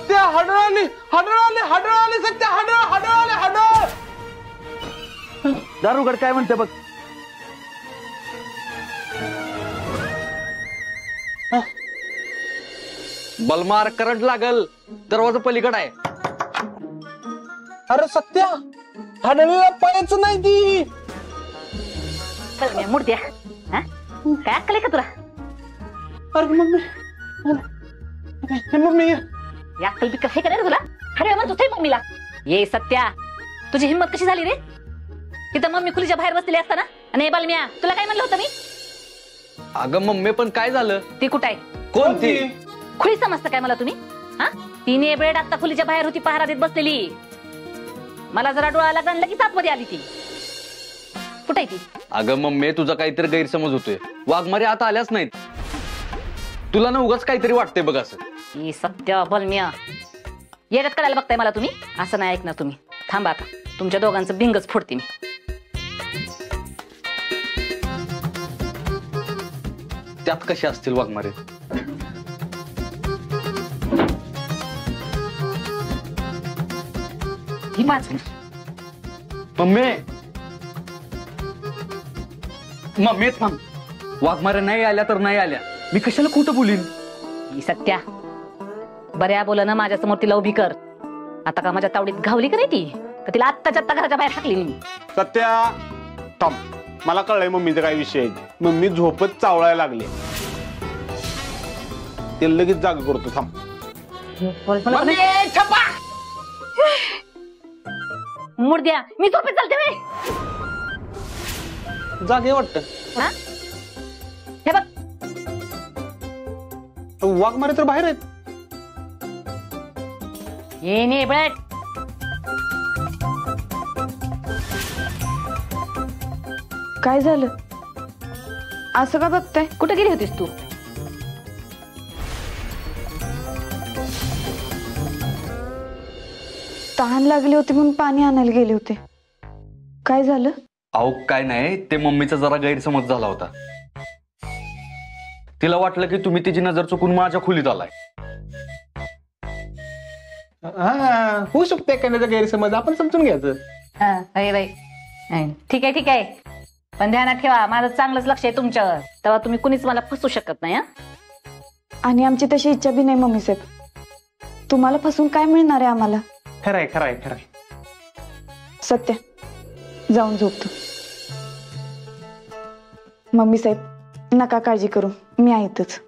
सत्या हाडळ आली सत्या हाडळ. दारुगड काय म्हणते बघ. बलमार करंट लागल, दरवाजा पलीकड आहे. अरे सत्या हाडळीला पायाचं नाही ती. मूर्त्या काय अक्कल का तुला? अरे मम्मी या अक्कल बिक्कल हे करे तुला? अरे म्हणतो ते मम्मीला ये सत्या, तुझी हिंमत कशी झाली रे? तिथं मम्मी खुलीच्या बाहेर बसलेली असताना. आणि बालम्या तुला काय म्हणलं होतं मी? अगं मम्मी पण काय झालं? ती कुठं आहे? कोणती? खुली समजतं काय मला तुम्ही? हा तिने बेड आता खुलीच्या बाहेर होती, पहारा देत बसलेली. मला जरा डोळा लागला लगेच आतमध्ये आली ती. कुठे आहे ती? अगं मम्मी तुझा काहीतरी गैरसमज होतोय. वाघमारे आता आल्याच नाहीत. तुला ना उगाच काहीतरी वाटतंय बघ असं. ही सत्य बलम्या येड्यात करायला बघताय मला तुम्ही. असं नाही ऐकणार तुम्ही. थांबा आता तुमच्या दोघांचं भिंगच फोडते मी. त्यात कसे असतील वाघमारे? ही माझ मम्मी थांब. वाघमारे नाही आल्या तर नाही आल्या, मी कशाला खोटं बोलीन? ही सत्या बऱ्या बोलणं माझ्या समोर तिला उभी कर. आता का माझ्या तावडीत घावली का नाही ती? तर तिला आत्ताच्या आत्ता घराच्या बाहेर टाकली मी. सत्या थांब, मला कळलंय मम्मीचा काय विषय आहे. मम्मी झोपत चावळायला लागले, ते लगेच जाग करतो. थांब मुर्द्या, मी झोपेत चालते वे. जागे वाटत. हे बघ वाघमारे तर बाहेर आहेत. ये ने बट काय झालं? असं का बघताय? कुठे गेली होतीस तू? तहान लागली होती म्हणून पाणी आणायला गेले होते. काय झालं? अहो काय नाही, ते मम्मीचा जरा गैरसमज झाला होता. तिला वाटलं की तुम्ही तिची नजर चुकून माझ्या खोलीत आलाय. होऊ शकते एखाद्याचा गैरसमज, आपण समजून घ्यायचं. अरे बाई ठीक आहे ठीक आहे, पण ध्यानात ठेवा माझं चांगलंच लक्ष आहे तुमच्यावर. तेव्हा तुम्ही कुणीच मला फसू शकत नाही. आणि आमची तशी इच्छा बी नाही मम्मी साहेब. तुम्हाला फसून काय मिळणार आहे आम्हाला? खरंय खरंय खरंय. सत्य जाऊन झोपतो. मम्मी साहेब नका काळजी करू, मी आहे इथंच.